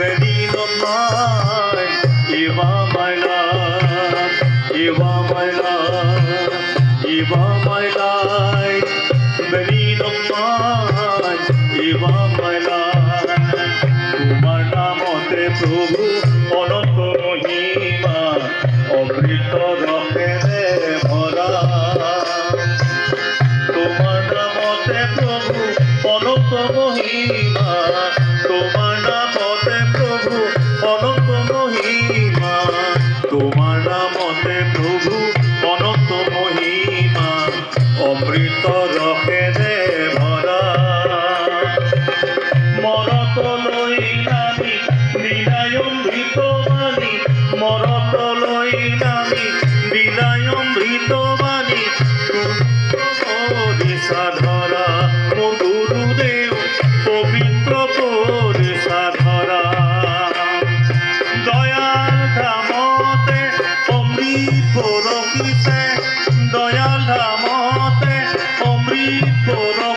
many the night, you are my love, you are my love, you are my life, many the night, you are my life. তোমার নামতে প্রভু অনন্ত মহিমা অমৃত রসেৰে ভরা তোমার নামতে প্রভু অনন্ত মহিমা তোমার নামতে প্রভু অনন্ত মহিমা তোমার নামতে প্রভু অনন্ত মহিমা অমৃত রসেৰে ভরা মনতলৈ